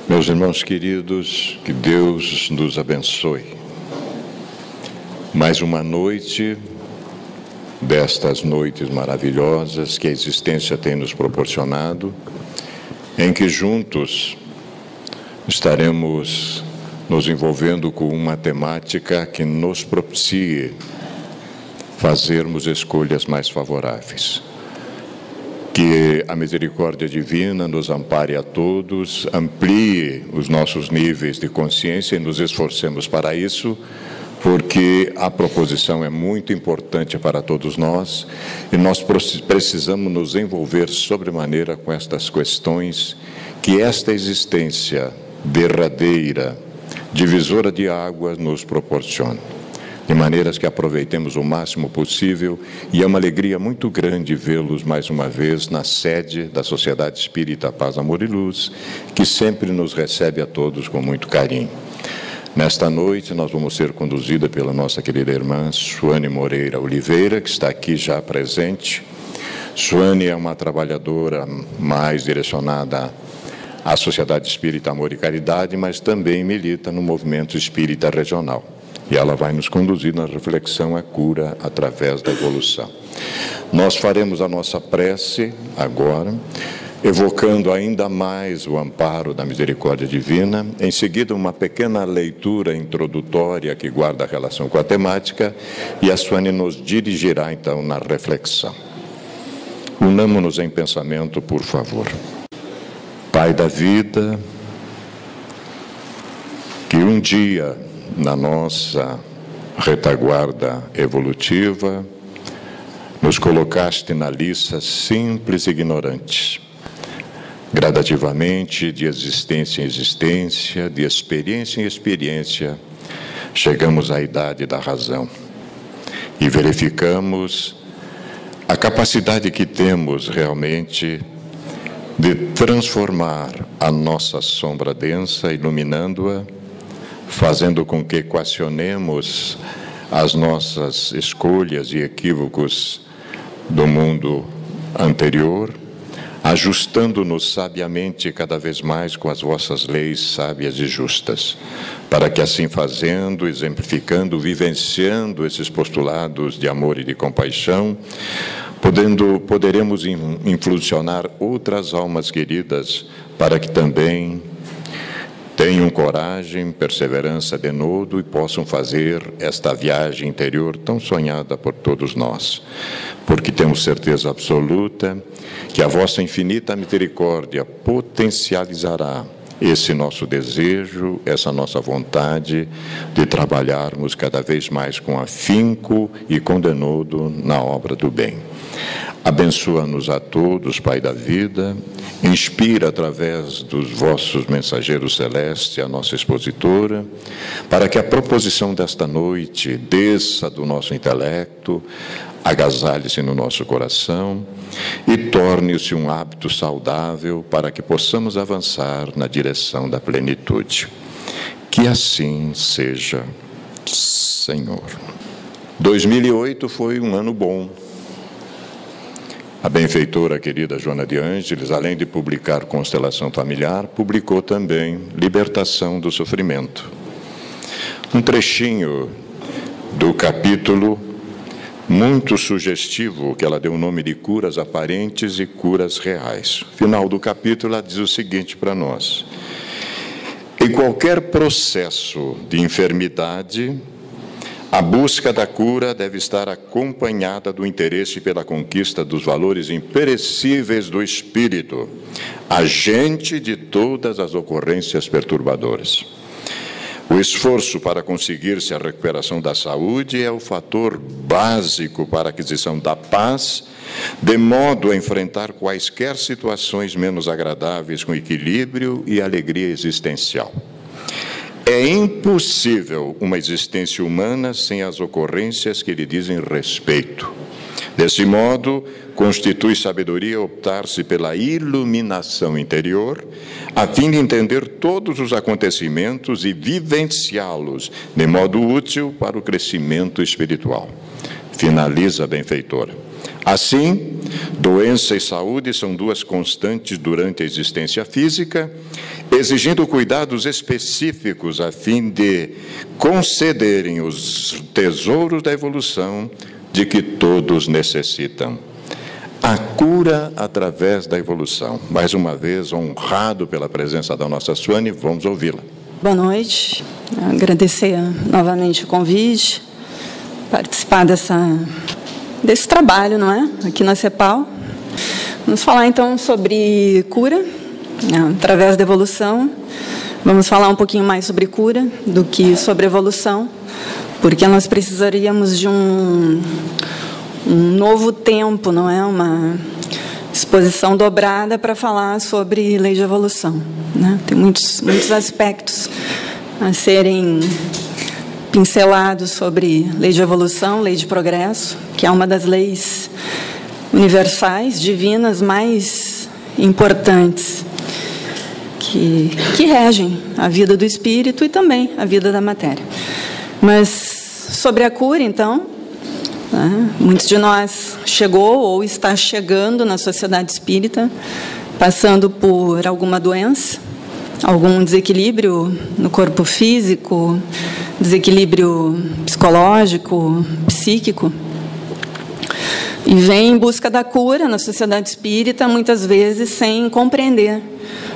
Meus irmãos queridos, que Deus nos abençoe. Mais uma noite, destas noites maravilhosas que a existência tem nos proporcionado, em que juntos estaremos nos envolvendo com uma temática que nos propicie fazermos escolhas mais favoráveis. Que a misericórdia divina nos ampare a todos, amplie os nossos níveis de consciência e nos esforcemos para isso, porque a proposição é muito importante para todos nós e nós precisamos nos envolver sobremaneira com estas questões que esta existência derradeira, divisora de águas, nos proporciona. De maneiras que aproveitemos o máximo possível, e é uma alegria muito grande vê-los mais uma vez na sede da Sociedade Espírita Paz, Amor e Luz, que sempre nos recebe a todos com muito carinho. Nesta noite nós vamos ser conduzidos pela nossa querida irmã Suane Moreira Oliveira, que está aqui já presente. Suane é uma trabalhadora mais direcionada à Sociedade Espírita Amor e Caridade, mas também milita no movimento espírita regional. E ela vai nos conduzir na reflexão à cura através da evolução. Nós faremos a nossa prece agora, evocando ainda mais o amparo da misericórdia divina. Em seguida, uma pequena leitura introdutória que guarda relação com a temática, e a Suane nos dirigirá então na reflexão. Unamo-nos em pensamento, por favor. Pai da vida, que um dia na nossa retaguarda evolutiva, nos colocaste na lista simples e ignorantes. Gradativamente, de existência em existência, de experiência em experiência, chegamos à idade da razão e verificamos a capacidade que temos realmente de transformar a nossa sombra densa, iluminando-a, fazendo com que equacionemos as nossas escolhas e equívocos do mundo anterior, ajustando-nos sabiamente cada vez mais com as vossas leis sábias e justas, para que assim fazendo, exemplificando, vivenciando esses postulados de amor e de compaixão, poderemos influenciar outras almas queridas para que também tenham coragem, perseverança, denodo e possam fazer esta viagem interior tão sonhada por todos nós. Porque temos certeza absoluta que a vossa infinita misericórdia potencializará esse nosso desejo, essa nossa vontade de trabalharmos cada vez mais com afinco e com denodo na obra do bem. Abençoa-nos a todos, Pai da vida, inspira através dos vossos mensageiros celestes a nossa expositora, para que a proposição desta noite desça do nosso intelecto, agasalhe-se no nosso coração e torne-se um hábito saudável para que possamos avançar na direção da plenitude. Que assim seja, Senhor. 2008 foi um ano bom. A benfeitora querida Joana de Ângeles, além de publicar Constelação Familiar, publicou também Libertação do Sofrimento. Um trechinho do capítulo muito sugestivo, que ela deu o nome de Curas Aparentes e Curas Reais. No final do capítulo, ela diz o seguinte para nós: em qualquer processo de enfermidade, a busca da cura deve estar acompanhada do interesse pela conquista dos valores imperecíveis do espírito, agente de todas as ocorrências perturbadoras. O esforço para conseguir-se a recuperação da saúde é o fator básico para a aquisição da paz, de modo a enfrentar quaisquer situações menos agradáveis com equilíbrio e alegria existencial. É impossível uma existência humana sem as ocorrências que lhe dizem respeito. Desse modo, constitui sabedoria optar-se pela iluminação interior, a fim de entender todos os acontecimentos e vivenciá-los de modo útil para o crescimento espiritual. Finaliza a benfeitora. Assim, doença e saúde são duas constantes durante a existência física, exigindo cuidados específicos a fim de concederem os tesouros da evolução de que todos necessitam. A cura através da evolução. Mais uma vez, honrado pela presença da nossa Suane, vamos ouvi-la. Boa noite. Agradecer novamente o convite, participar desse trabalho, não é? Aqui na CEPAL. Vamos falar então sobre cura através da evolução. Vamos falar um pouquinho mais sobre cura do que sobre evolução, porque nós precisaríamos de um novo tempo, não é? Uma exposição dobrada para falar sobre lei de evolução, né? Tem muitos aspectos a serem pincelados sobre lei de evolução, lei de progresso, que é uma das leis universais, divinas, mais importantes, que regem a vida do espírito e também a vida da matéria. Mas sobre a cura, então, muitos de nós chegou ou está chegando na sociedade espírita, passando por alguma doença, algum desequilíbrio no corpo físico, desequilíbrio psicológico, psíquico, e vem em busca da cura na sociedade espírita, muitas vezes sem compreender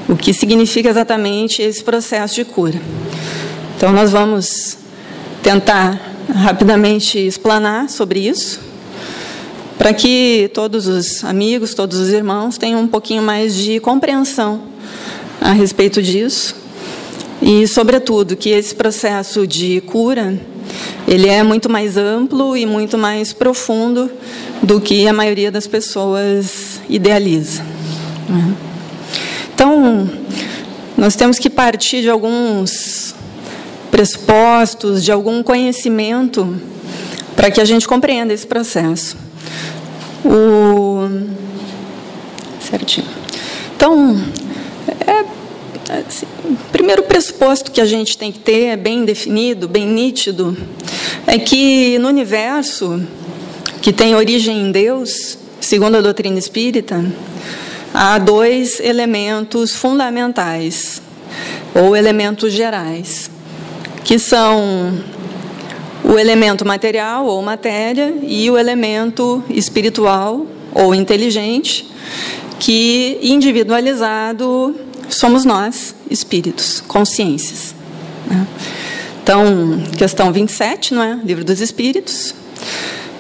o que significa exatamente esse processo de cura. Então, nós vamos tentar rapidamente explanar sobre isso, para que todos os amigos, todos os irmãos tenham um pouquinho mais de compreensão a respeito disso e, sobretudo, que esse processo de cura, ele é muito mais amplo e muito mais profundo do que a maioria das pessoas idealiza. Então, nós temos que partir de alguns pressupostos, de algum conhecimento, para que a gente compreenda esse processo. Certinho. Então, assim, o primeiro pressuposto que a gente tem que ter, bem definido, bem nítido, é que no universo, que tem origem em Deus, segundo a doutrina espírita, há dois elementos fundamentais, ou elementos gerais, que são o elemento material, ou matéria, e o elemento espiritual, ou inteligente, que, individualizado, somos nós, espíritos, consciências. Então, questão 27, não é? Livro dos Espíritos,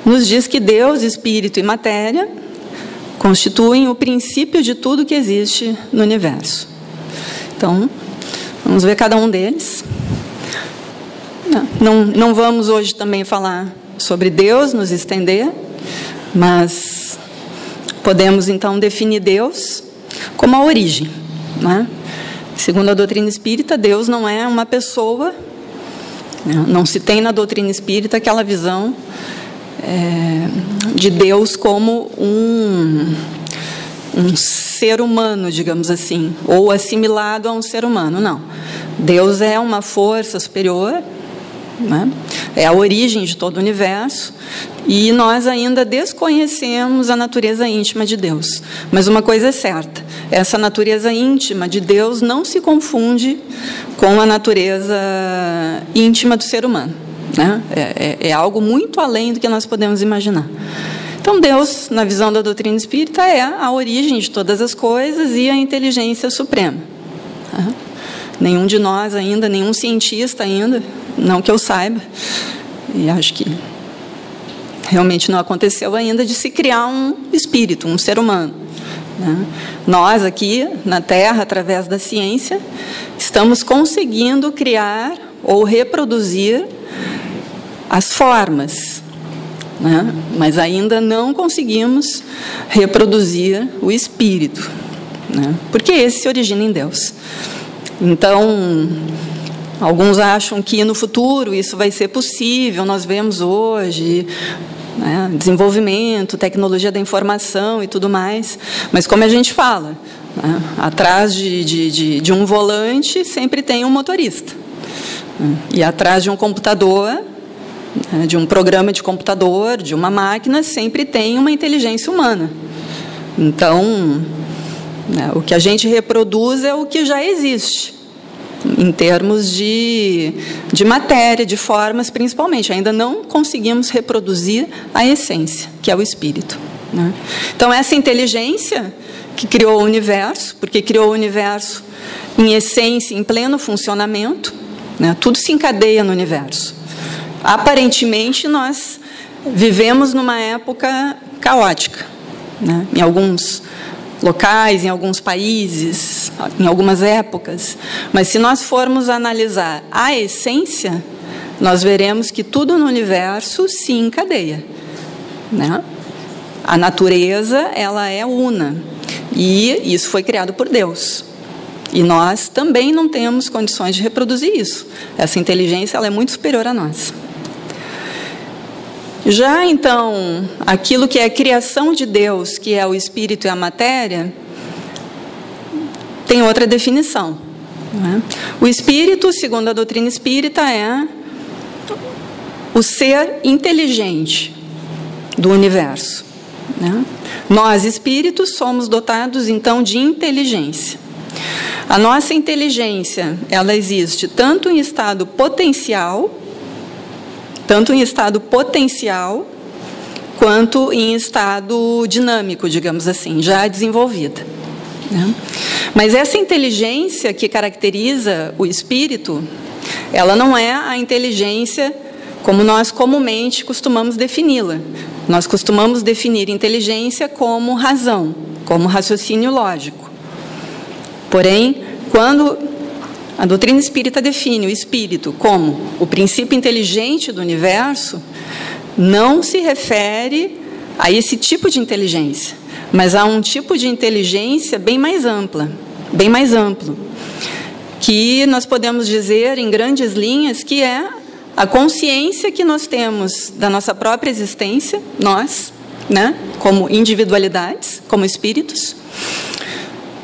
nos diz que Deus, Espírito e matéria constituem o princípio de tudo que existe no universo. Então, vamos ver cada um deles. Não vamos hoje também falar sobre Deus, nos estender, mas podemos então definir Deus como a origem, né? Segundo a doutrina espírita, Deus não é uma pessoa, não se tem na doutrina espírita aquela visão de Deus como um ser humano, digamos assim, ou assimilado a um ser humano, não. Deus é uma força superior, né? É a origem de todo o universo, e nós ainda desconhecemos a natureza íntima de Deus. Mas uma coisa é certa, essa natureza íntima de Deus não se confunde com a natureza íntima do ser humano, né? É algo muito além do que nós podemos imaginar. Então, Deus, na visão da doutrina espírita, é a origem de todas as coisas e a inteligência suprema. Nenhum de nós ainda, nenhum cientista ainda, não que eu saiba, e acho que realmente não aconteceu ainda, de se criar um espírito, um ser humano, né? Nós aqui na Terra, através da ciência, estamos conseguindo criar ou reproduzir as formas, né? Mas ainda não conseguimos reproduzir o espírito, né? Porque esse se origina em Deus. Então, alguns acham que no futuro isso vai ser possível. Nós vemos hoje, né, desenvolvimento, tecnologia da informação e tudo mais, mas como a gente fala, né, atrás de um volante sempre tem um motorista, né, e atrás de um computador de um programa de computador, de uma máquina, sempre tem uma inteligência humana. Então, o que a gente reproduz é o que já existe, em termos de matéria, de formas, principalmente. Ainda não conseguimos reproduzir a essência, que é o espírito. Então, essa inteligência que criou o universo, porque criou o universo em essência, em pleno funcionamento, tudo se encadeia no universo. Aparentemente, nós vivemos numa época caótica, em alguns locais, em alguns países, em algumas épocas. Mas se nós formos analisar a essência, nós veremos que tudo no universo se encadeia. A natureza, ela é una, e isso foi criado por Deus. E nós também não temos condições de reproduzir isso. Essa inteligência, ela é muito superior a nós. Já, então, aquilo que é a criação de Deus, que é o espírito e a matéria, tem outra definição. O espírito, segundo a doutrina espírita, é o ser inteligente do universo. Nós, espíritos, somos dotados, então, de inteligência. A nossa inteligência, ela existe tanto em estado potencial, quanto em estado dinâmico, digamos assim, já desenvolvida. Mas essa inteligência que caracteriza o espírito, ela não é a inteligência como nós comumente costumamos defini-la. Nós costumamos definir inteligência como razão, como raciocínio lógico. Porém, quando a doutrina espírita define o espírito como o princípio inteligente do universo, não se refere a esse tipo de inteligência, mas a um tipo de inteligência bem mais amplo, que nós podemos dizer, em grandes linhas, que é a consciência que nós temos da nossa própria existência, nós, como individualidades, como espíritos,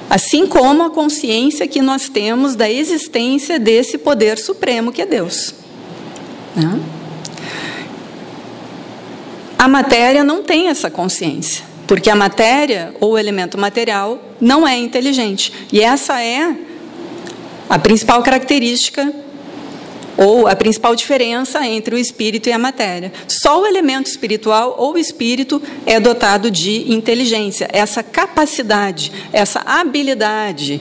assim como a consciência que nós temos da existência desse poder supremo que é Deus. A matéria não tem essa consciência, porque a matéria, ou o elemento material, não é inteligente. E essa é a principal característica, ou a principal diferença entre o espírito e a matéria. Só o elemento espiritual ou o espírito é dotado de inteligência, essa capacidade, essa habilidade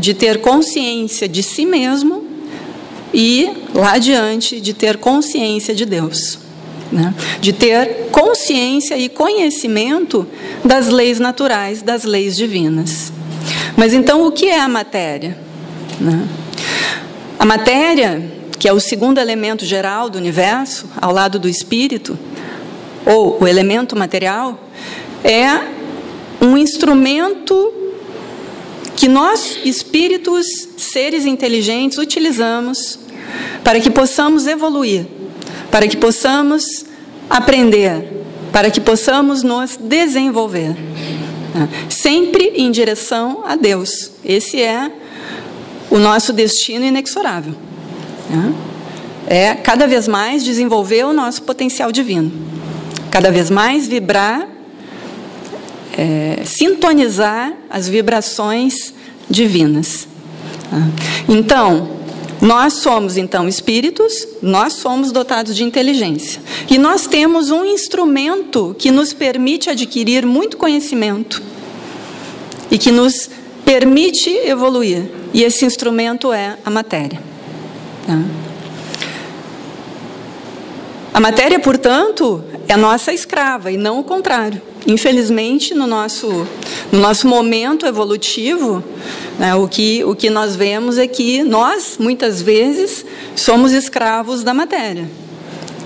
de ter consciência de si mesmo e, lá adiante, de ter consciência de Deus. De ter consciência e conhecimento das leis naturais, das leis divinas. Mas então, o que é a matéria? A matéria, que é o segundo elemento geral do universo, ao lado do espírito, ou o elemento material, é um instrumento que nós, espíritos, seres inteligentes, utilizamos para que possamos evoluir, para que possamos aprender, para que possamos nos desenvolver, sempre em direção a Deus. Esse é o nosso destino inexorável. É cada vez mais desenvolver o nosso potencial divino, cada vez mais vibrar, sintonizar as vibrações divinas. Então, nós somos, então, espíritos, nós somos dotados de inteligência. E nós temos um instrumento que nos permite adquirir muito conhecimento e que nos permite evoluir. E esse instrumento é a matéria. A matéria, portanto, é nossa escrava e não o contrário. Infelizmente, no nosso momento evolutivo, o que nós vemos é que nós, muitas vezes, somos escravos da matéria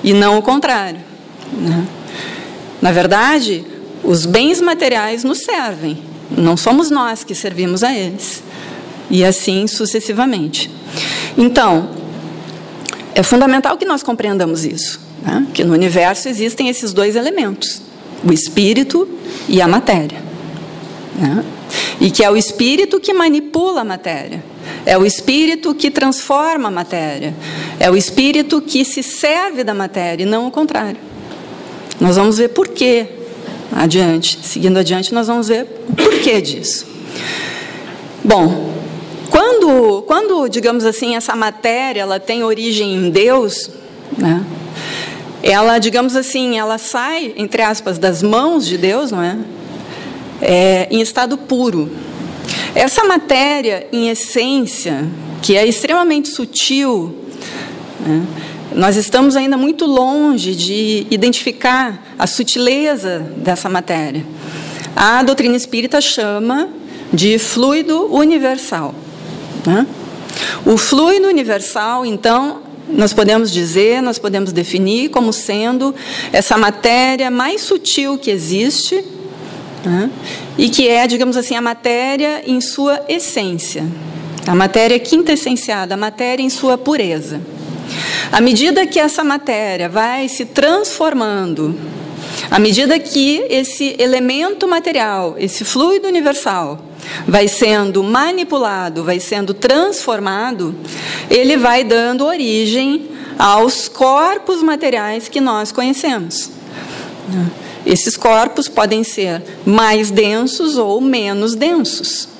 e não o contrário. Na verdade, os bens materiais nos servem, não somos nós que servimos a eles. E assim sucessivamente. Então, é fundamental que nós compreendamos isso, que no universo existem esses dois elementos, o espírito e a matéria. e que é o espírito que manipula a matéria, é o espírito que transforma a matéria, é o espírito que se serve da matéria e não o contrário. Nós vamos ver por quê adiante. Seguindo adiante, nós vamos ver o porquê disso. Bom, quando, digamos assim, essa matéria ela tem origem em Deus, né? Ela, digamos assim, ela sai, entre aspas, das mãos de Deus, não é? Em estado puro. Essa matéria, em essência, que é extremamente sutil, né? Nós estamos ainda muito longe de identificar a sutileza dessa matéria. A doutrina espírita chama de fluido universal, né? O fluido universal, então, nós podemos dizer, nós podemos definir como sendo essa matéria mais sutil que existe, né? E que é, digamos assim, a matéria em sua essência, a matéria quintessenciada, a matéria em sua pureza. À medida que essa matéria vai se transformando, à medida que esse elemento material, esse fluido universal, vai sendo manipulado, vai sendo transformado, ele vai dando origem aos corpos materiais que nós conhecemos. Esses corpos podem ser mais densos ou menos densos.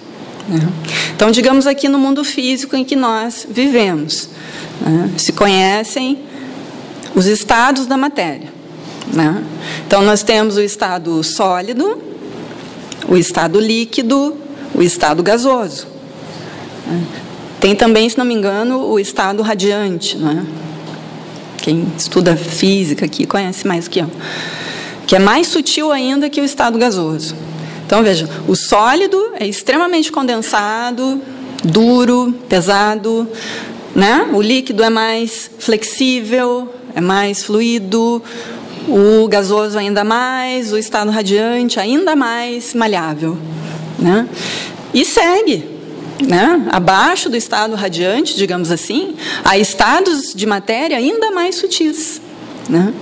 Então, digamos aqui no mundo físico em que nós vivemos, se conhecem os estados da matéria. Então, nós temos o estado sólido, o estado líquido, o estado gasoso. Tem também, se não me engano, o estado radiante, não é? Quem estuda física aqui conhece mais que eu. Que é mais sutil ainda que o estado gasoso. Então, veja, o sólido é extremamente condensado, duro, pesado, né? O líquido é mais flexível, é mais fluido, o gasoso ainda mais, o estado radiante ainda mais maleável, né? E segue, né? Abaixo do estado radiante, digamos assim, há estados de matéria ainda mais sutis, né?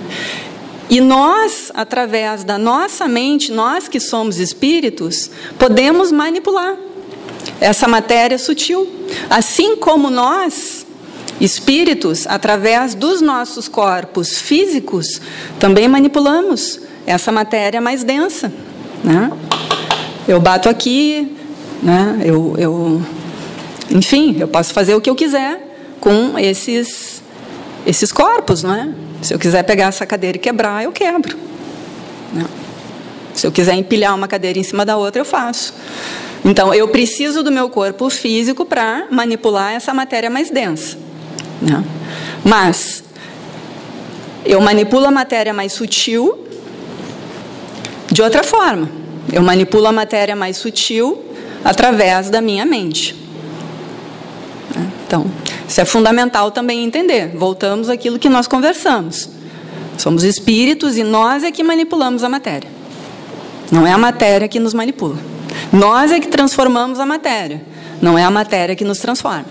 E nós, através da nossa mente, nós que somos espíritos, podemos manipular essa matéria sutil. Assim como nós, espíritos, através dos nossos corpos físicos, também manipulamos essa matéria mais densa, né? Eu bato aqui, né? Enfim, eu posso fazer o que eu quiser com esses corpos, não é? Se eu quiser pegar essa cadeira e quebrar, eu quebro. Se eu quiser empilhar uma cadeira em cima da outra, eu faço. Então, eu preciso do meu corpo físico para manipular essa matéria mais densa. Mas, eu manipulo a matéria mais sutil de outra forma. Eu manipulo a matéria mais sutil através da minha mente. Então, isso é fundamental também entender. Voltamos àquilo que nós conversamos. Somos espíritos e nós é que manipulamos a matéria. Não é a matéria que nos manipula. Nós é que transformamos a matéria. Não é a matéria que nos transforma.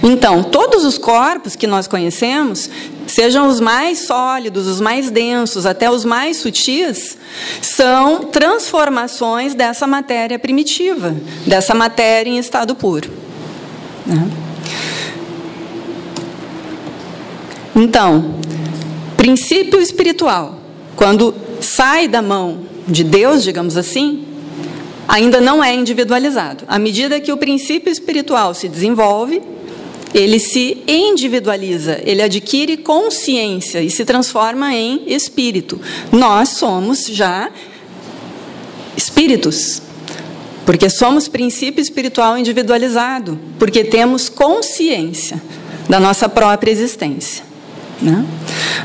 Então, todos os corpos que nós conhecemos, sejam os mais sólidos, os mais densos, até os mais sutis, são transformações dessa matéria primitiva, dessa matéria em estado puro. Então, princípio espiritual, quando sai da mão de Deus, digamos assim, ainda não é individualizado. À medida que o princípio espiritual se desenvolve, ele se individualiza, ele adquire consciência e se transforma em espírito. Nós somos já espíritos, porque somos princípio espiritual individualizado, porque temos consciência da nossa própria existência.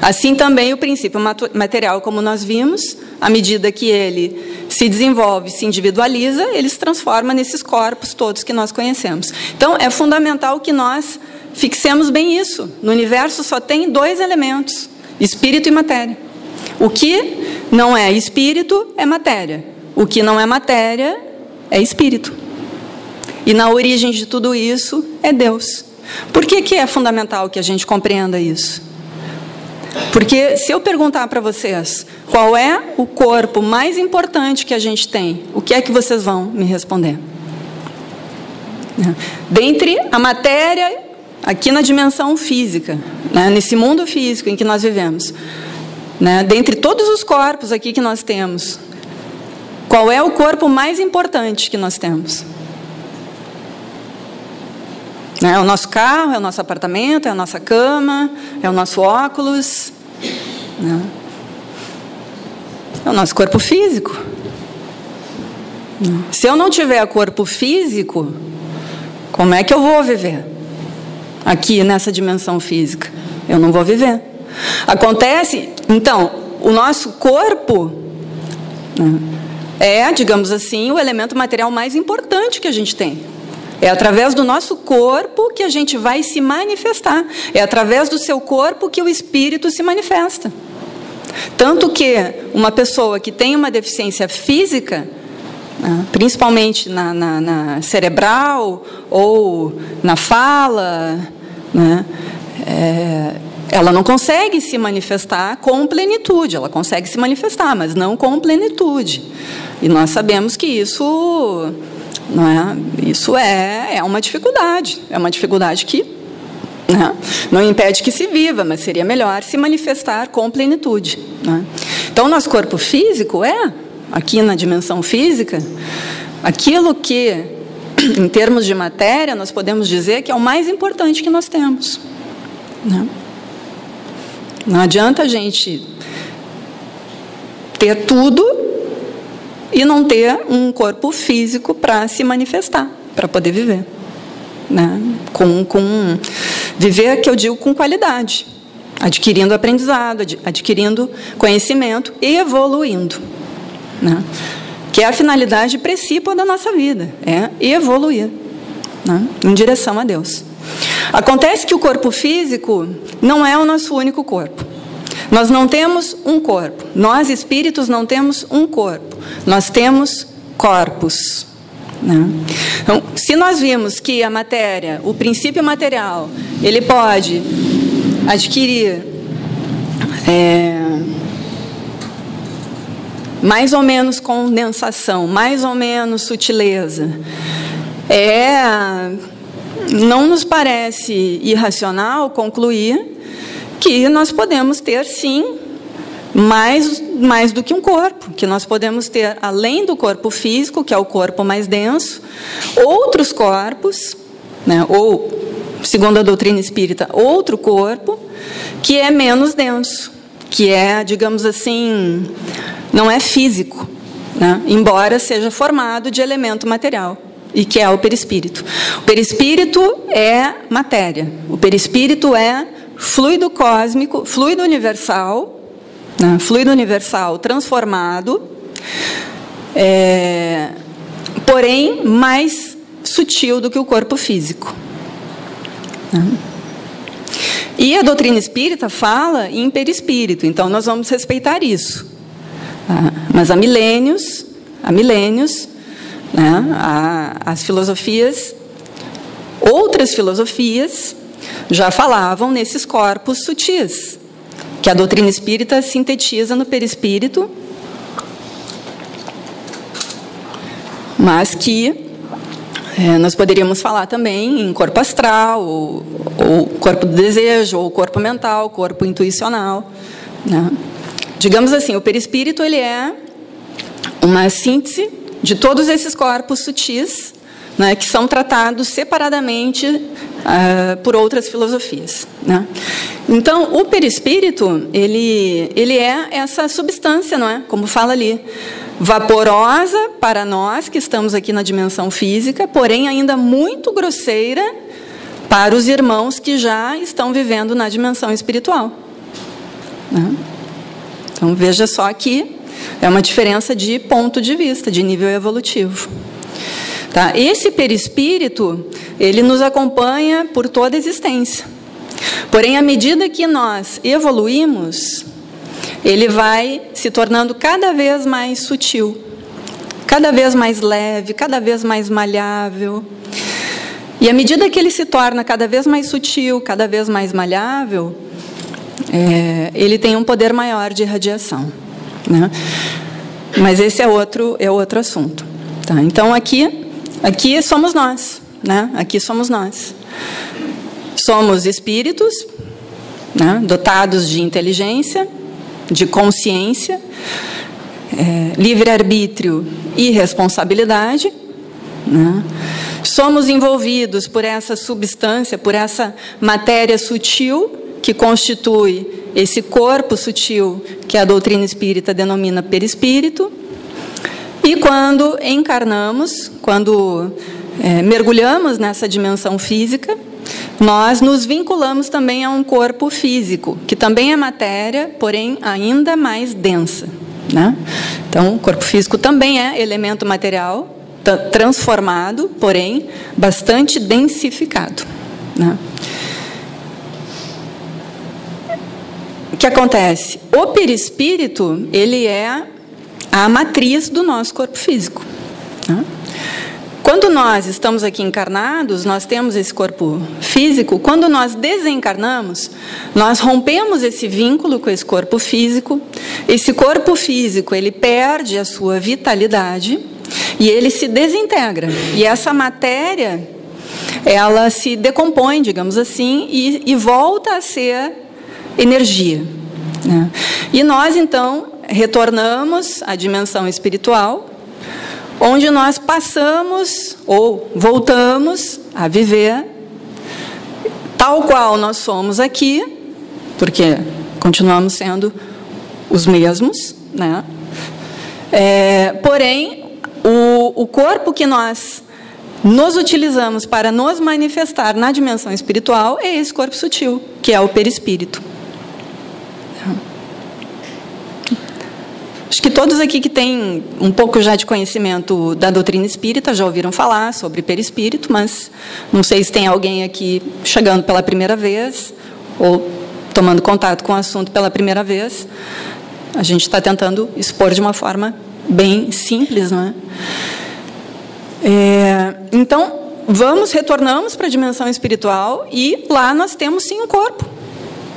Assim também o princípio material, como nós vimos, à medida que ele se desenvolve, se individualiza, ele se transforma nesses corpos todos que nós conhecemos. Então, é fundamental que nós fixemos bem isso. No universo só tem dois elementos, espírito e matéria. O que não é espírito é matéria. O que não é matéria é espírito. E na origem de tudo isso é Deus. Por que é fundamental que a gente compreenda isso? Porque se eu perguntar para vocês qual é o corpo mais importante que a gente tem, o que é que vocês vão me responder? Dentre a matéria, aqui na dimensão física, né, nesse mundo físico em que nós vivemos, né, dentre todos os corpos aqui que nós temos, qual é o corpo mais importante que nós temos? É o nosso carro, é o nosso apartamento, é a nossa cama, é o nosso óculos, né? É o nosso corpo físico. Se eu não tiver corpo físico, como é que eu vou viver aqui nessa dimensão física? Eu não vou viver. Acontece, então, o nosso corpo, né, é, digamos assim, o elemento material mais importante que a gente tem. É através do nosso corpo que a gente vai se manifestar. É através do seu corpo que o espírito se manifesta. Tanto que uma pessoa que tem uma deficiência física, principalmente na cerebral ou na fala, né, ela não consegue se manifestar com plenitude. Ela consegue se manifestar, mas não com plenitude. E nós sabemos que isso... Isso é uma dificuldade. É uma dificuldade que, né, não impede que se viva, mas seria melhor se manifestar com plenitude, né? Então, o nosso corpo físico aqui na dimensão física, aquilo que, em termos de matéria, nós podemos dizer que é o mais importante que nós temos, né? Não adianta a gente ter tudo e não ter um corpo físico para se manifestar, para poder viver, né? Viver, que eu digo, com qualidade, adquirindo aprendizado, adquirindo conhecimento e evoluindo, né? Que é a finalidade principal da nossa vida, é evoluir, né, em direção a Deus. Acontece que o corpo físico não é o nosso único corpo. Nós não temos um corpo. Nós, espíritos, não temos um corpo. Nós temos corpos, né? Então, se nós vimos que a matéria, o princípio material, ele pode adquirir mais ou menos condensação, mais ou menos sutileza, não nos parece irracional concluir que nós podemos ter, sim, mais do que um corpo, que nós podemos ter, além do corpo físico, que é o corpo mais denso, outros corpos, né, ou, segundo a doutrina espírita, outro corpo, que é menos denso, que é, digamos assim, não é físico, né, embora seja formado de elemento material, e que é o perispírito. O perispírito é matéria, o perispírito é fluido cósmico, fluido universal, né, fluido universal transformado, porém mais sutil do que o corpo físico, né? E a doutrina espírita fala em perispírito, então nós vamos respeitar isso. Mas há milênios, né, as filosofias, outras filosofias, já falavam nesses corpos sutis, que a doutrina espírita sintetiza no perispírito, mas que nós poderíamos falar também em corpo astral, ou corpo do desejo, ou corpo mental, corpo intuicional, né? Digamos assim, o perispírito, ele é uma síntese de todos esses corpos sutis, né, que são tratados separadamente por outras filosofias, né? Então, o perispírito, ele é essa substância, não é? Como fala ali, vaporosa para nós que estamos aqui na dimensão física, porém ainda muito grosseira para os irmãos que já estão vivendo na dimensão espiritual, né? Então, veja só que é uma diferença de ponto de vista, de nível evolutivo. Tá? Esse perispírito, ele nos acompanha por toda a existência. Porém, à medida que nós evoluímos, ele vai se tornando cada vez mais sutil, cada vez mais leve, cada vez mais malhável. E à medida que ele se torna cada vez mais sutil, cada vez mais malhável, ele tem um poder maior de irradiação, né? Mas esse é outro assunto. Tá? Então, aqui somos nós, né? Aqui somos nós. Somos espíritos, né? Dotados de inteligência, de consciência, livre-arbítrio e responsabilidade, né? Somos envolvidos por essa substância, por essa matéria sutil que constitui esse corpo sutil que a doutrina espírita denomina perispírito. E quando encarnamos, quando mergulhamos nessa dimensão física, nós nos vinculamos também a um corpo físico, que também é matéria, porém ainda mais densa, né? Então, o corpo físico também é elemento material, transformado, porém bastante densificado, né? O que acontece? O perispírito, ele é a matriz do nosso corpo físico, né? Quando nós estamos aqui encarnados, nós temos esse corpo físico. Quando nós desencarnamos, nós rompemos esse vínculo com esse corpo físico. Esse corpo físico, ele perde a sua vitalidade e ele se desintegra. E essa matéria, ela se decompõe, digamos assim, e volta a ser energia, né? E nós, então, retornamos à dimensão espiritual, onde nós passamos ou voltamos a viver tal qual nós somos aqui, porque continuamos sendo os mesmos, né? Porém, o corpo que nós nos utilizamos para nos manifestar na dimensão espiritual é esse corpo sutil, que é o perispírito. Acho que todos aqui que têm um pouco já de conhecimento da doutrina espírita já ouviram falar sobre perispírito, mas não sei se tem alguém aqui chegando pela primeira vez ou tomando contato com o assunto pela primeira vez. A gente está tentando expor de uma forma bem simples, não é? Então, retornamos para a dimensão espiritual e lá nós temos sim um corpo,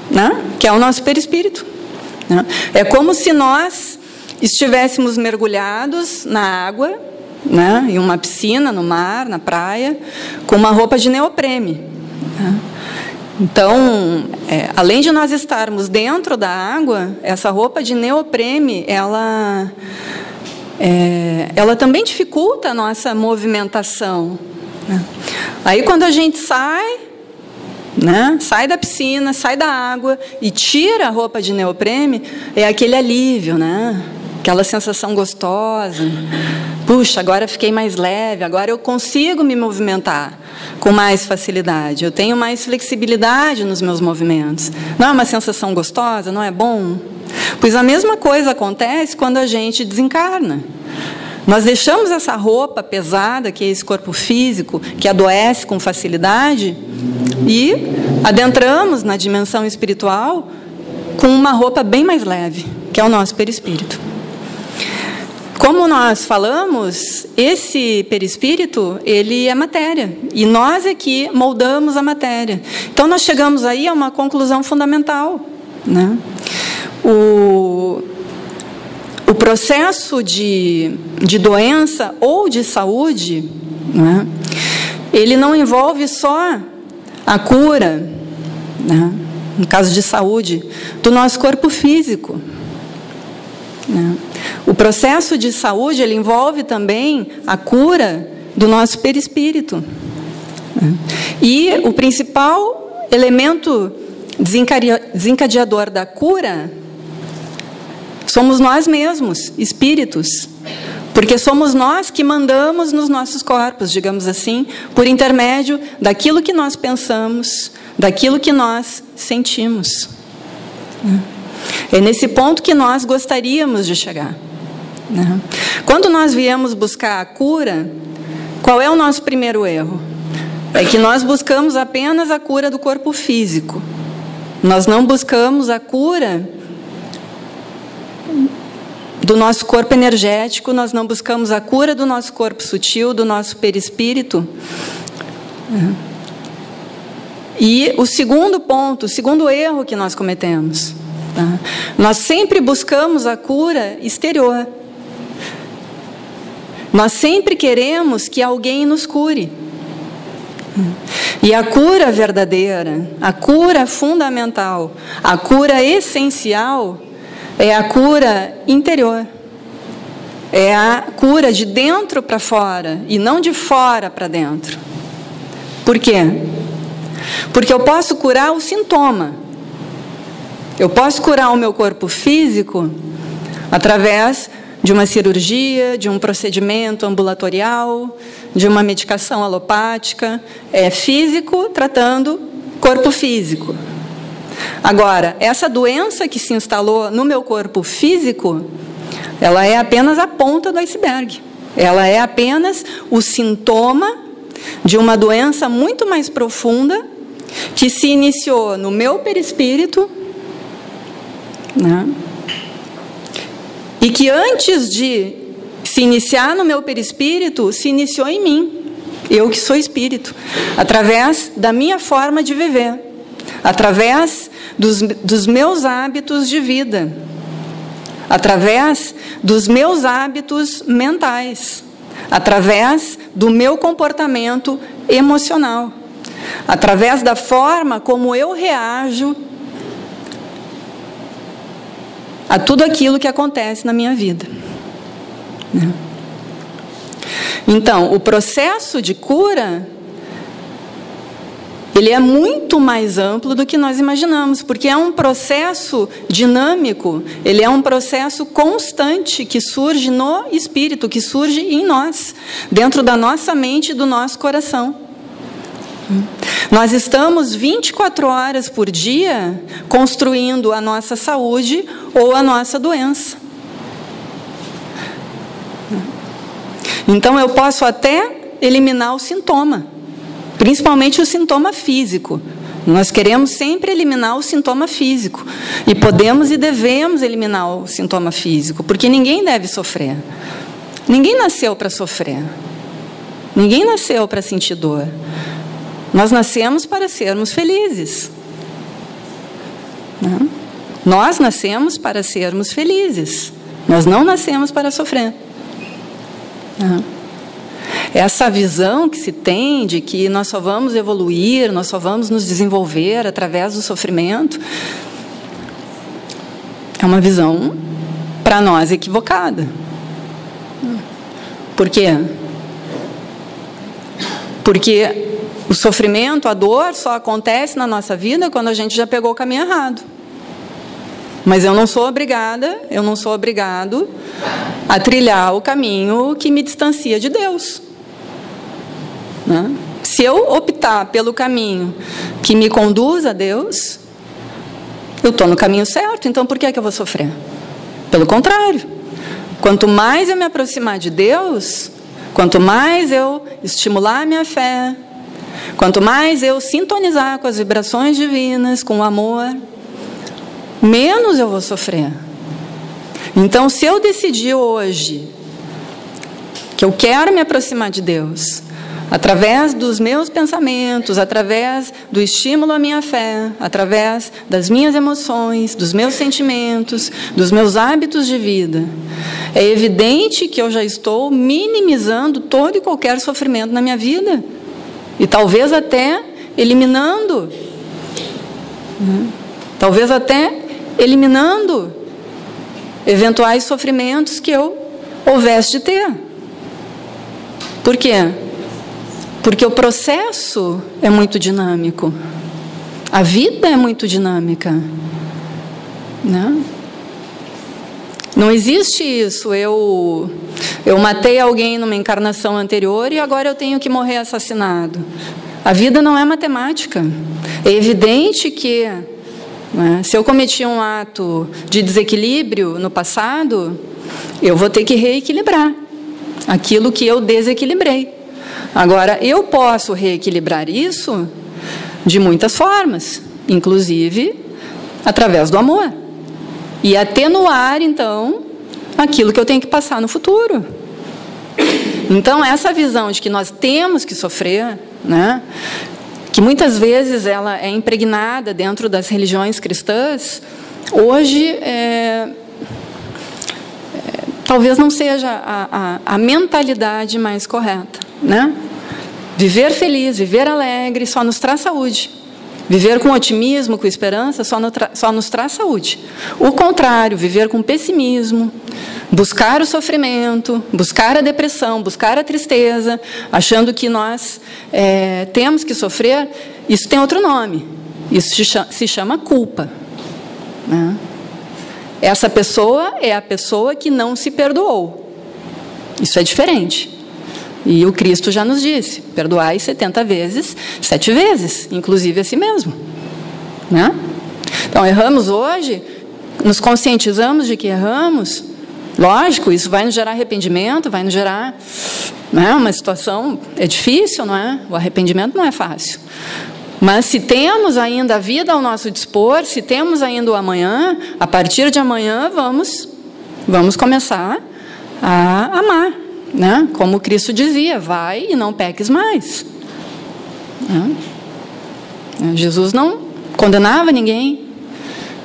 né? Que é o nosso perispírito, né? É como se nós estivéssemos mergulhados na água, né, em uma piscina, no mar, na praia, com uma roupa de neoprene, né? Então, além de nós estarmos dentro da água, essa roupa de neoprene, ela também dificulta a nossa movimentação, né? Aí, quando a gente sai, né, sai da piscina, sai da água e tira a roupa de neoprene, é aquele alívio, né? Aquela sensação gostosa. Puxa, agora fiquei mais leve, agora eu consigo me movimentar com mais facilidade. Eu tenho mais flexibilidade nos meus movimentos. Não é uma sensação gostosa? Não é bom? Pois a mesma coisa acontece quando a gente desencarna. Nós deixamos essa roupa pesada, que é esse corpo físico, que adoece com facilidade, e adentramos na dimensão espiritual com uma roupa bem mais leve, que é o nosso perispírito. Como nós falamos, esse perispírito, ele é matéria, e nós aqui moldamos a matéria. Então, nós chegamos aí a uma conclusão fundamental, né? O processo de doença ou de saúde, né, ele não envolve só a cura, né, no caso de saúde, do nosso corpo físico, né? O processo de saúde, ele envolve também a cura do nosso perispírito, né? E o principal elemento desencadeador da cura somos nós mesmos, espíritos, porque somos nós que mandamos nos nossos corpos, digamos assim, por intermédio daquilo que nós pensamos, daquilo que nós sentimos. É nesse ponto que nós gostaríamos de chegar, né? Quando nós viemos buscar a cura, qual é o nosso primeiro erro? É que nós buscamos apenas a cura do corpo físico. Nós não buscamos a cura do nosso corpo energético, nós não buscamos a cura do nosso corpo sutil, do nosso perispírito. E o segundo ponto, o segundo erro que nós cometemos, tá? Nós sempre buscamos a cura exterior. Nós sempre queremos que alguém nos cure. E a cura verdadeira, a cura fundamental, a cura essencial é a cura interior. É a cura de dentro para fora e não de fora para dentro. Por quê? Porque eu posso curar o sintoma. Eu posso curar o meu corpo físico através de uma cirurgia, de um procedimento ambulatorial, de uma medicação alopática. É físico tratando corpo físico. Agora, essa doença que se instalou no meu corpo físico, ela é apenas a ponta do iceberg. Ela é apenas o sintoma de uma doença muito mais profunda que se iniciou no meu perispírito, né? E que antes de se iniciar no meu perispírito, se iniciou em mim, eu que sou espírito, através da minha forma de viver, através dos meus hábitos de vida, através dos meus hábitos mentais, através do meu comportamento emocional, através da forma como eu reajo a tudo aquilo que acontece na minha vida. Então, o processo de cura, ele é muito mais amplo do que nós imaginamos, porque é um processo dinâmico, ele é um processo constante que surge no espírito, que surge em nós, dentro da nossa mente e do nosso coração. Nós estamos 24 horas por dia construindo a nossa saúde ou a nossa doença. Então, eu posso até eliminar o sintoma, principalmente o sintoma físico. Nós queremos sempre eliminar o sintoma físico. E podemos e devemos eliminar o sintoma físico, porque ninguém deve sofrer. Ninguém nasceu para sofrer. Ninguém nasceu para sentir dor. Nós nascemos para sermos felizes. Nós nascemos para sermos felizes. Nós não nascemos para sofrer. Essa visão que se tem de que nós só vamos evoluir, nós só vamos nos desenvolver através do sofrimento, é uma visão, para nós, equivocada. Por quê? Porque o sofrimento, a dor, só acontece na nossa vida quando a gente já pegou o caminho errado. Mas eu não sou obrigada, eu não sou obrigado a trilhar o caminho que me distancia de Deus. Se eu optar pelo caminho que me conduz a Deus, eu estou no caminho certo, então por que é que eu vou sofrer? Pelo contrário, quanto mais eu me aproximar de Deus, quanto mais eu estimular a minha fé, quanto mais eu sintonizar com as vibrações divinas, com o amor, menos eu vou sofrer. Então, se eu decidir hoje que eu quero me aproximar de Deus, através dos meus pensamentos, através do estímulo à minha fé, através das minhas emoções, dos meus sentimentos, dos meus hábitos de vida, é evidente que eu já estou minimizando todo e qualquer sofrimento na minha vida. E talvez até eliminando, eventuais sofrimentos que eu houvesse de ter. Por quê? Porque o processo é muito dinâmico. A vida é muito dinâmica. Não existe isso. Eu matei alguém numa encarnação anterior e agora eu tenho que morrer assassinado. A vida não é matemática. É evidente que, se eu cometi um ato de desequilíbrio no passado, eu vou ter que reequilibrar aquilo que eu desequilibrei. Agora, eu posso reequilibrar isso de muitas formas, inclusive através do amor. E atenuar, então, aquilo que eu tenho que passar no futuro. Então, essa visão de que nós temos que sofrer, que muitas vezes ela é impregnada dentro das religiões cristãs, hoje talvez não seja a mentalidade mais correta, né? Viver feliz, viver alegre só nos traz saúde. Viver com otimismo, com esperança, só nos traz saúde. O contrário, viver com pessimismo, buscar o sofrimento, buscar a depressão, buscar a tristeza, achando que nós temos que sofrer, isso tem outro nome. Isso se chama culpa, né? Essa pessoa é a pessoa que não se perdoou. Isso é diferente. E o Cristo já nos disse, perdoai 70 vezes, 7 vezes, inclusive a si mesmo, né? Então, erramos hoje, nos conscientizamos de que erramos, lógico, isso vai nos gerar arrependimento, vai nos gerar, né, uma situação, é difícil, não é? O arrependimento não é fácil. Mas se temos ainda a vida ao nosso dispor, se temos ainda o amanhã, a partir de amanhã vamos começar a amar, né? Como Cristo dizia, vai e não peques mais. Né? Jesus não condenava ninguém,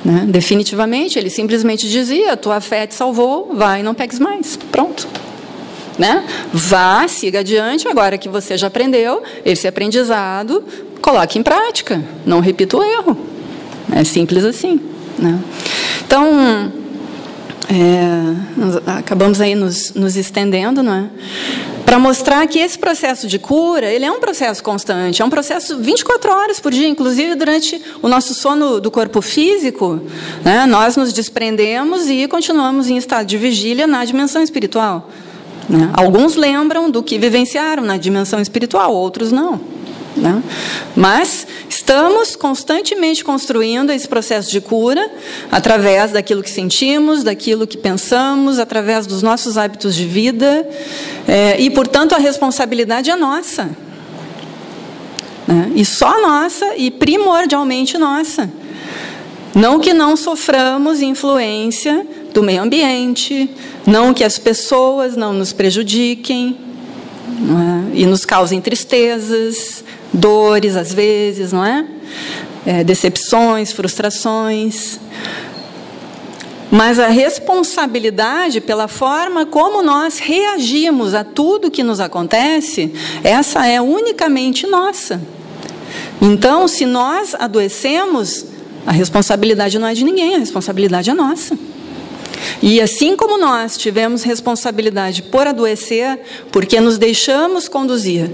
né? Definitivamente, ele simplesmente dizia, tua fé te salvou, vai e não peques mais, pronto. Né? Vá, siga adiante, agora que você já aprendeu, esse aprendizado, coloque em prática, não repita o erro. É simples assim, né? Então, acabamos aí nos estendendo, não é? Para mostrar que esse processo de cura, ele é um processo constante, é um processo 24 horas por dia, inclusive durante o nosso sono do corpo físico, né? Nós nos desprendemos e continuamos em estado de vigília na dimensão espiritual, né? Alguns lembram do que vivenciaram na dimensão espiritual, outros não, né? Mas estamos constantemente construindo esse processo de cura através daquilo que sentimos, daquilo que pensamos, através dos nossos hábitos de vida, e, portanto, a responsabilidade é nossa, né? E só nossa e primordialmente nossa. Não que não soframos influência do meio ambiente, não que as pessoas não nos prejudiquem, não é? E nos causem tristezas, dores às vezes, não é? Decepções, frustrações. Mas a responsabilidade pela forma como nós reagimos a tudo que nos acontece, essa é unicamente nossa. Então, se nós adoecemos, a responsabilidade não é de ninguém, a responsabilidade é nossa. E assim como nós tivemos responsabilidade por adoecer, porque nos deixamos conduzir,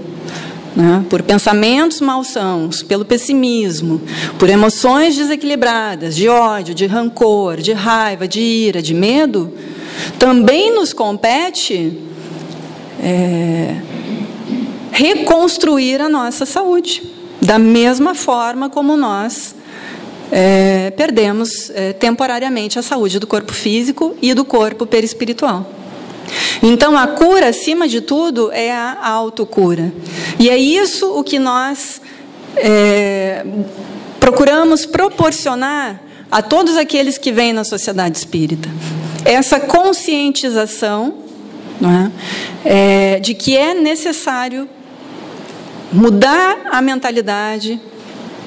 né, por pensamentos malsãos, pelo pessimismo, por emoções desequilibradas, de ódio, de rancor, de raiva, de ira, de medo, também nos compete reconstruir a nossa saúde, da mesma forma como nós perdemos temporariamente a saúde do corpo físico e do corpo perispiritual. Então, a cura, acima de tudo, é a autocura. E é isso o que nós procuramos proporcionar a todos aqueles que vêm na sociedade espírita. Essa conscientização, não é? De que é necessário mudar a mentalidade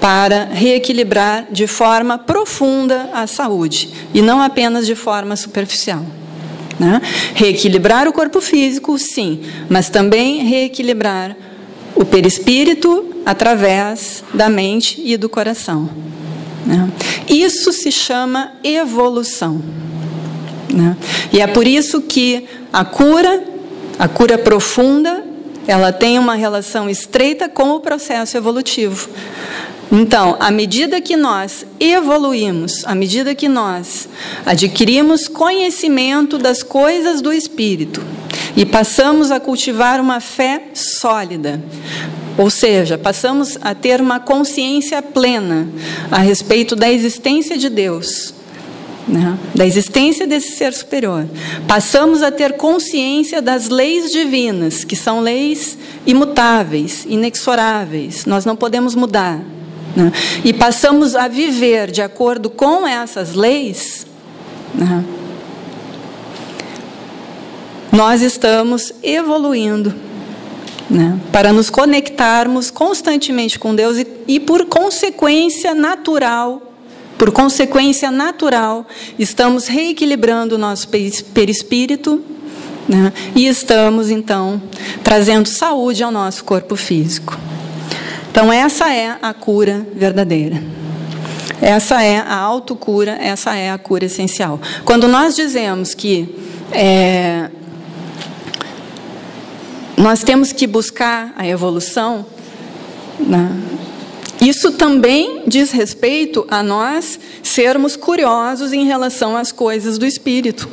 para reequilibrar de forma profunda a saúde, e não apenas de forma superficial. Né? Reequilibrar o corpo físico, sim, mas também reequilibrar o perispírito através da mente e do coração. Né? Isso se chama evolução. Né? E é por isso que a cura profunda, ela tem uma relação estreita com o processo evolutivo. Então, à medida que nós evoluímos, à medida que nós adquirimos conhecimento das coisas do Espírito e passamos a cultivar uma fé sólida, ou seja, passamos a ter uma consciência plena a respeito da existência de Deus, né? Da existência desse ser superior, passamos a ter consciência das leis divinas, que são leis imutáveis, inexoráveis, nós não podemos mudar. Né? E passamos a viver de acordo com essas leis, né? Nós estamos evoluindo né? Para nos conectarmos constantemente com Deus e por consequência natural, estamos reequilibrando o nosso perispírito, né? E estamos, então, trazendo saúde ao nosso corpo físico. Então, essa é a cura verdadeira. Essa é a autocura, essa é a cura essencial. Quando nós dizemos que nós temos que buscar a evolução, né? Isso também diz respeito a nós sermos curiosos em relação às coisas do espírito.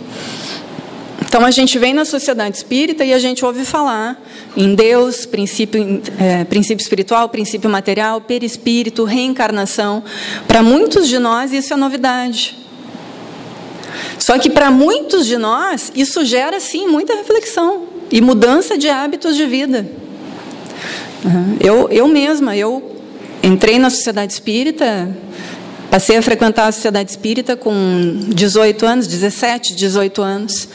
Então, a gente vem na sociedade espírita e a gente ouve falar em Deus, princípio espiritual, princípio material, perispírito, reencarnação. Para muitos de nós, isso é novidade. Só que, para muitos de nós, isso gera, sim, muita reflexão e mudança de hábitos de vida. Eu mesma, entrei na sociedade espírita, passei a frequentar a sociedade espírita com 18 anos, 17, 18 anos.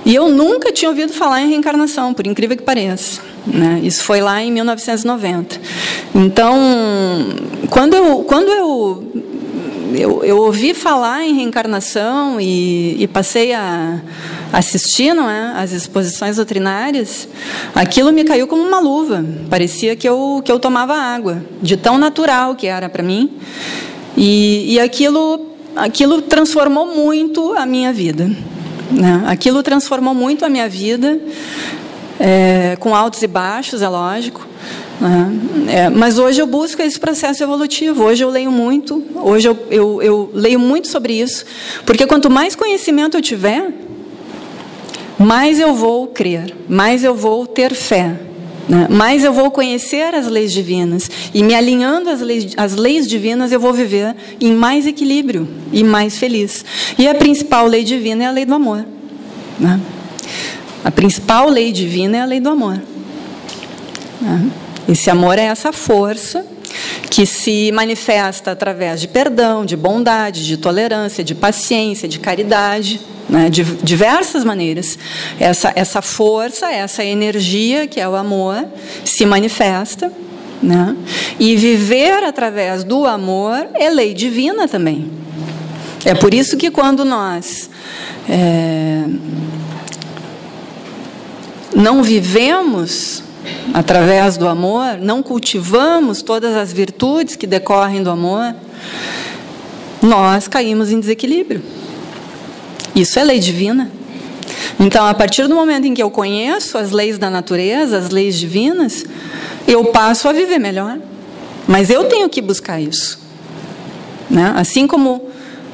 E eu nunca tinha ouvido falar em reencarnação, por incrível que pareça, né? Isso foi lá em 1990. Então, quando eu ouvi falar em reencarnação e passei a assistir, não é, as exposições doutrinárias, aquilo me caiu como uma luva. Parecia que eu tomava água, de tão natural que era para mim. E aquilo transformou muito a minha vida, né? Aquilo transformou muito a minha vida, com altos e baixos, é lógico. Mas hoje eu busco esse processo evolutivo. Hoje eu leio muito. Hoje eu leio muito sobre isso, porque quanto mais conhecimento eu tiver, mais eu vou crer, mais eu vou ter fé, né? Mais eu vou conhecer as leis divinas, e me alinhando às leis divinas, eu vou viver em mais equilíbrio e mais feliz. E a principal lei divina é a lei do amor, né? A principal lei divina é a lei do amor, né? Esse amor é essa força que se manifesta através de perdão, de bondade, de tolerância, de paciência, de caridade, né? De diversas maneiras. Essa força, essa energia que é o amor se manifesta, né? E viver através do amor é lei divina também. É por isso que quando nós não vivemos através do amor, não cultivamos todas as virtudes que decorrem do amor, nós caímos em desequilíbrio. Isso é lei divina. Então, a partir do momento em que eu conheço as leis da natureza, as leis divinas, eu passo a viver melhor. Mas eu tenho que buscar isso, né? Assim como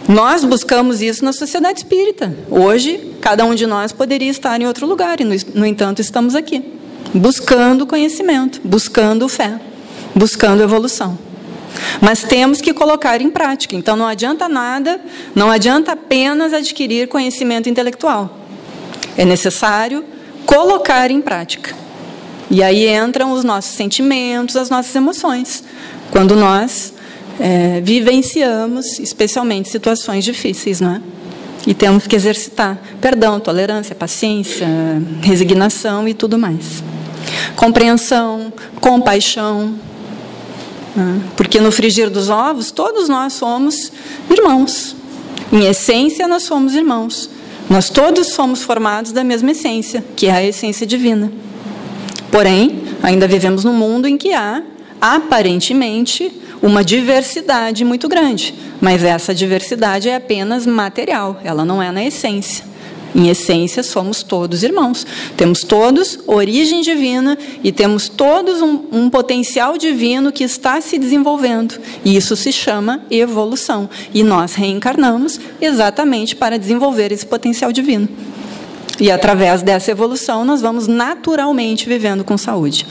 nós buscamos isso na sociedade espírita. Hoje, cada um de nós poderia estar em outro lugar, e, no entanto, estamos aqui, buscando conhecimento, buscando fé, buscando evolução. Mas temos que colocar em prática. Então, não adianta nada, não adianta apenas adquirir conhecimento intelectual. É necessário colocar em prática. E aí entram os nossos sentimentos, as nossas emoções, quando nós vivenciamos, especialmente, situações difíceis, não é? E temos que exercitar perdão, tolerância, paciência, resignação e tudo mais. Compreensão, compaixão, porque no frigir dos ovos todos nós somos irmãos. Em essência nós somos irmãos. Nós todos somos formados da mesma essência, que é a essência divina. Porém, ainda vivemos num mundo em que há, aparentemente, uma diversidade muito grande. Mas essa diversidade é apenas material, ela não é na essência. Em essência, somos todos irmãos. Temos todos origem divina e temos todos um potencial divino que está se desenvolvendo. E isso se chama evolução. E nós reencarnamos exatamente para desenvolver esse potencial divino. E através dessa evolução, nós vamos naturalmente vivendo com saúde.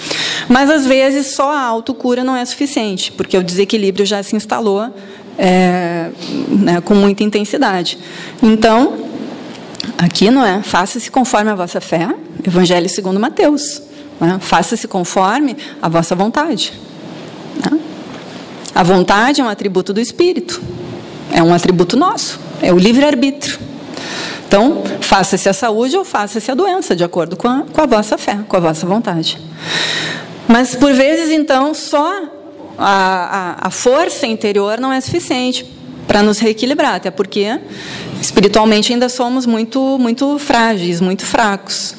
Mas, às vezes, só a autocura não é suficiente, porque o desequilíbrio já se instalou com muita intensidade. Então, aqui, não é? Faça-se conforme a vossa fé, Evangelho segundo Mateus. Faça-se conforme a vossa vontade. A vontade é um atributo do Espírito, é um atributo nosso, é o livre-arbítrio. Então, faça-se a saúde ou faça-se a doença, de acordo com a vossa fé, com a vossa vontade. Mas, por vezes, então, só a força interior não é suficiente para nos reequilibrar, até porque, espiritualmente, ainda somos muito frágeis, muito fracos.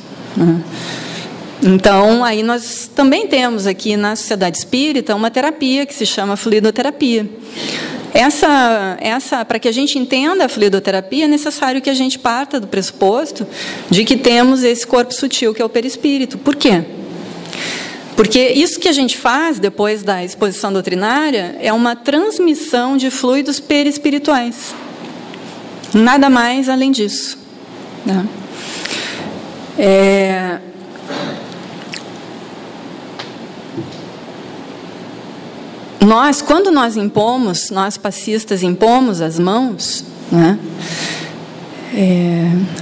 Então, aí nós também temos aqui na Sociedade Espírita uma terapia que se chama fluidoterapia. Para que a gente entenda a fluidoterapia, é necessário que a gente parta do pressuposto de que temos esse corpo sutil, que é o perispírito. Por quê? Porque isso que a gente faz depois da exposição doutrinária é uma transmissão de fluidos perispirituais. Nada mais além disso. Né? Quando nós impomos, nós passistas impomos as mãos, né?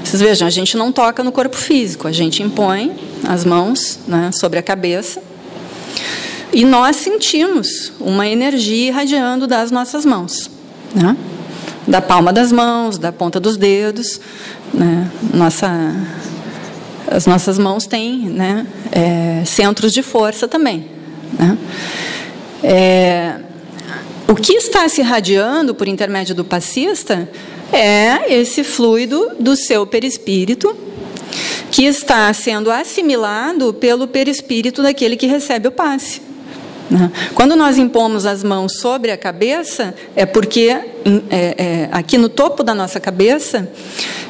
Vocês vejam, a gente não toca no corpo físico, a gente impõe as mãos, né, sobre a cabeça e nós sentimos uma energia irradiando das nossas mãos, né? Da palma das mãos, da ponta dos dedos, né? As nossas mãos têm, né, centros de força também, né? O que está se irradiando por intermédio do passista é esse fluido do seu perispírito que está sendo assimilado pelo perispírito daquele que recebe o passe. Quando nós impomos as mãos sobre a cabeça, é porque aqui no topo da nossa cabeça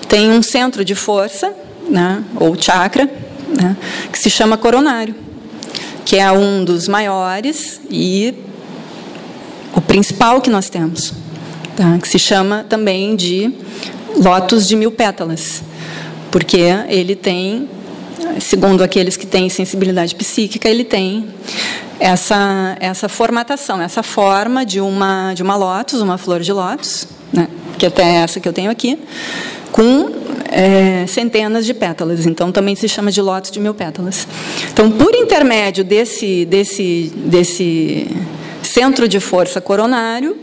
tem um centro de força, né, ou chakra, né, que se chama coronário, que é um dos maiores e o principal que nós temos, tá? Que se chama também de lótus de 1000 pétalas, porque ele tem, segundo aqueles que têm sensibilidade psíquica, ele tem essa formatação, essa forma de uma lótus, uma flor de lótus, né? Que até essa que eu tenho aqui, com centenas de pétalas. Então, também se chama de lótus de 1000 pétalas. Então, por intermédio desse centro de força coronário,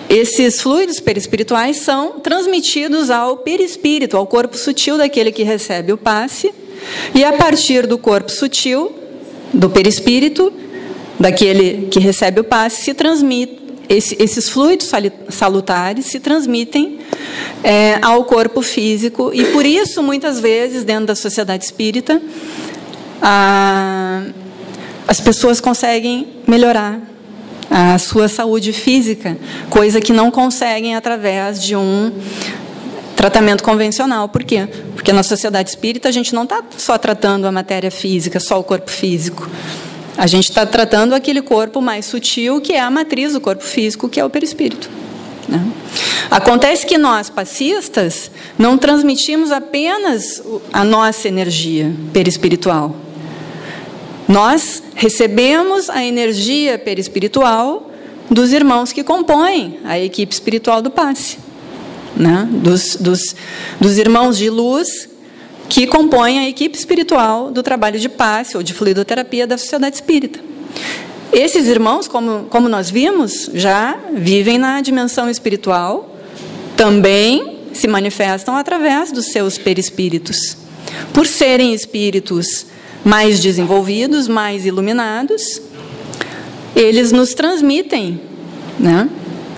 esses fluidos perispirituais são transmitidos ao perispírito, ao corpo sutil daquele que recebe o passe, e a partir do corpo sutil, do perispírito, daquele que recebe o passe, se transmite. Esses fluidos salutares se transmitem ao corpo físico e, por isso, muitas vezes, dentro da sociedade espírita, as pessoas conseguem melhorar a sua saúde física, coisa que não conseguem através de um tratamento convencional. Por quê? Porque na sociedade espírita a gente não está só tratando a matéria física, só o corpo físico. A gente está tratando aquele corpo mais sutil, que é a matriz do corpo físico, que é o perispírito. Né? Acontece que nós, passistas, não transmitimos apenas a nossa energia perispiritual. Nós recebemos a energia perispiritual dos irmãos que compõem a equipe espiritual do passe, né? Dos irmãos de luz que compõem a equipe espiritual do trabalho de passe ou de fluidoterapia da sociedade espírita. Esses irmãos, como nós vimos, já vivem na dimensão espiritual, também se manifestam através dos seus perispíritos. Por serem espíritos mais desenvolvidos, mais iluminados, eles nos transmitem, né?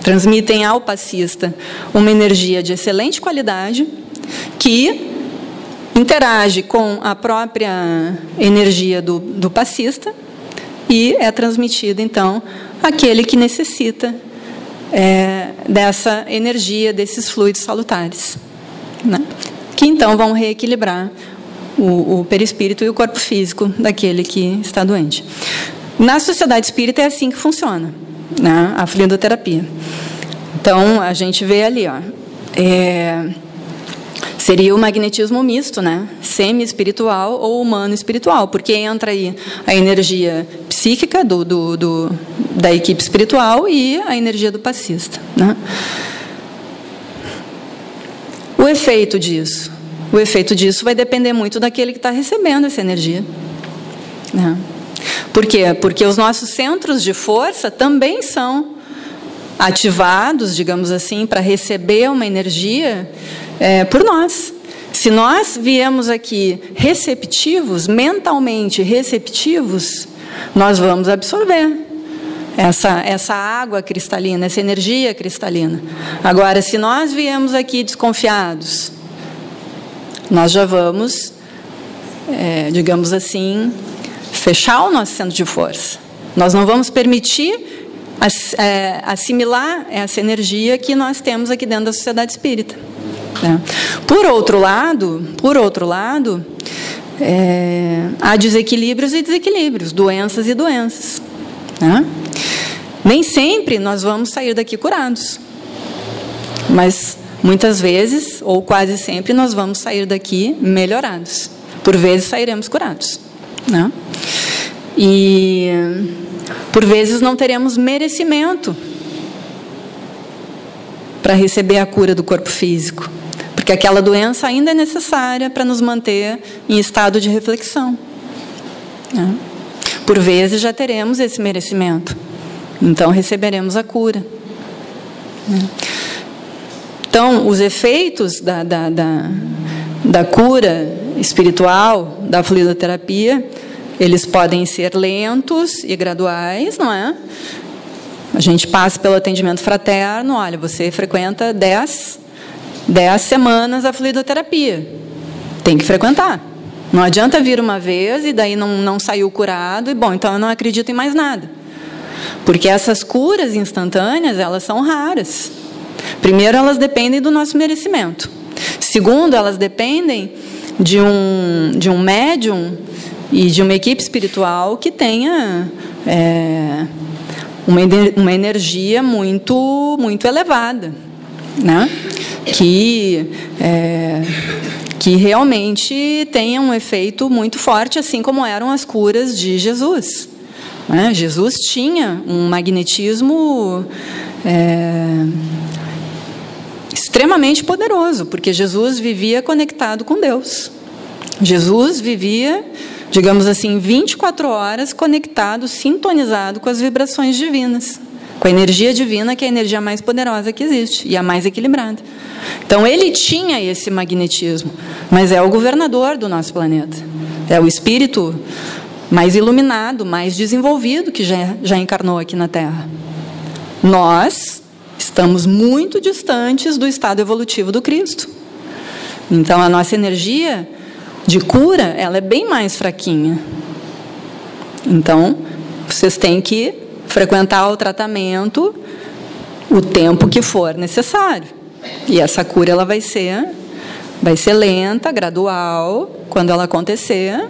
Transmitem ao passista uma energia de excelente qualidade que interage com a própria energia do passista e é transmitida, então, àquele que necessita dessa energia, desses fluidos salutares, né? Que, então, vão reequilibrar o perispírito e o corpo físico daquele que está doente. Na sociedade espírita é assim que funciona, né, a fluidoterapia. Então, a gente vê ali, ó, seria o magnetismo misto, né? Semi-espiritual ou humano-espiritual, porque entra aí a energia psíquica da equipe espiritual e a energia do passista, né? O efeito disso vai depender muito daquele que está recebendo essa energia, né? Por quê? Porque os nossos centros de força também são ativados, digamos assim, para receber uma energia por nós. Se nós viemos aqui receptivos, mentalmente receptivos, nós vamos absorver essa água cristalina, essa energia cristalina. Agora, se nós viemos aqui desconfiados, nós já vamos, digamos assim, fechar o nosso centro de força. Nós não vamos permitir assimilar essa energia que nós temos aqui dentro da sociedade espírita. Por outro lado, há desequilíbrios e desequilíbrios, doenças e doenças. Nem sempre nós vamos sair daqui curados, mas muitas vezes, ou quase sempre, nós vamos sair daqui melhorados. Por vezes sairemos curados, e por vezes não teremos merecimento para receber a cura do corpo físico, porque aquela doença ainda é necessária para nos manter em estado de reflexão. Por vezes já teremos esse merecimento, então receberemos a cura. Então, os efeitos da cura espiritual, da fluidoterapia, eles podem ser lentos e graduais, não é? A gente passa pelo atendimento fraterno, olha, você frequenta 10 semanas a fluidoterapia. Tem que frequentar. Não adianta vir uma vez e daí não saiu curado, e bom, então eu não acredito em mais nada. Porque essas curas instantâneas, elas são raras. Primeiro, elas dependem do nosso merecimento. Segundo, elas dependem de um médium e de uma equipe espiritual que tenha uma energia muito, muito elevada, que realmente tenha um efeito muito forte, assim como eram as curas de Jesus. Jesus tinha um magnetismo extremamente poderoso, porque Jesus vivia conectado com Deus. Jesus vivia, digamos assim, 24 horas conectado, sintonizado com as vibrações divinas, com a energia divina, que é a energia mais poderosa que existe e a mais equilibrada. Então, ele tinha esse magnetismo, mas é o governador do nosso planeta. É o espírito mais iluminado, mais desenvolvido que já encarnou aqui na Terra. Nós estamos muito distantes do estado evolutivo do Cristo. Então, a nossa energia de cura, ela é bem mais fraquinha. Então, vocês têm que frequentar o tratamento o tempo que for necessário. E essa cura, ela vai ser lenta, gradual, quando ela acontecer.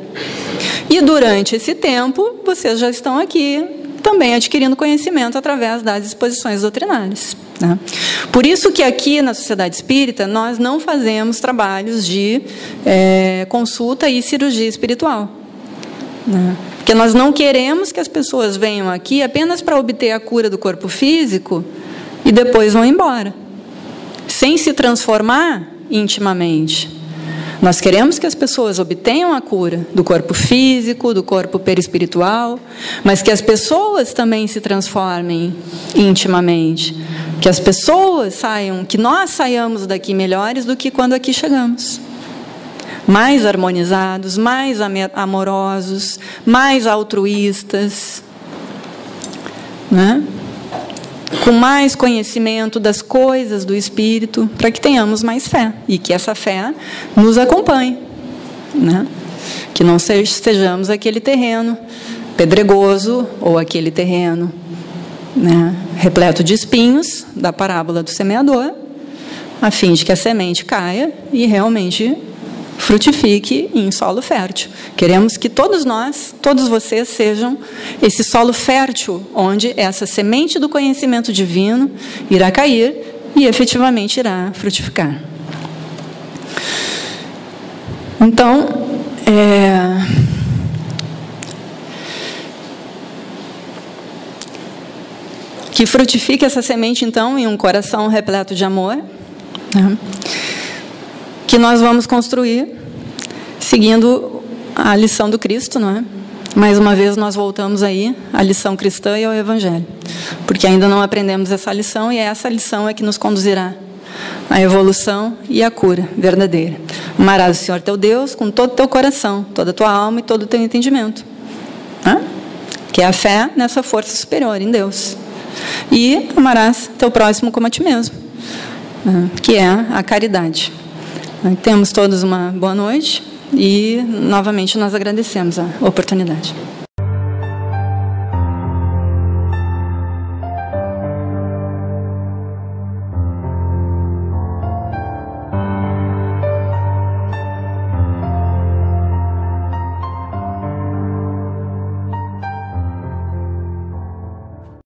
E durante esse tempo, vocês já estão aqui também adquirindo conhecimento através das exposições doutrinárias. Por isso que aqui na Sociedade Espírita nós não fazemos trabalhos de consulta e cirurgia espiritual. Porque nós não queremos que as pessoas venham aqui apenas para obter a cura do corpo físico e depois vão embora, sem se transformar intimamente. Nós queremos que as pessoas obtenham a cura do corpo físico, do corpo perispiritual, mas que as pessoas também se transformem intimamente. Que as pessoas que nós saiamos daqui melhores do que quando aqui chegamos. Mais harmonizados, mais amorosos, mais altruístas, com mais conhecimento das coisas do Espírito, para que tenhamos mais fé, e que essa fé nos acompanhe. Que não sejamos aquele terreno pedregoso, ou aquele terreno repleto de espinhos, da parábola do semeador, a fim de que a semente caia e realmente frutifique em solo fértil. Queremos que todos nós, todos vocês, sejam esse solo fértil, onde essa semente do conhecimento divino irá cair e efetivamente irá frutificar. Então, que frutifique essa semente, então, em um coração repleto de amor, que nós vamos construir seguindo a lição do Cristo, Mais uma vez, nós voltamos aí à lição cristã e ao Evangelho, porque ainda não aprendemos essa lição, e essa lição é que nos conduzirá à evolução e à cura verdadeira. Amarás o Senhor teu Deus com todo o teu coração, toda a tua alma e todo o teu entendimento. Que é a fé nessa força superior em Deus. E amarás teu próximo como a ti mesmo, que é a caridade. Temos todos uma boa noite e, novamente, nós agradecemos a oportunidade.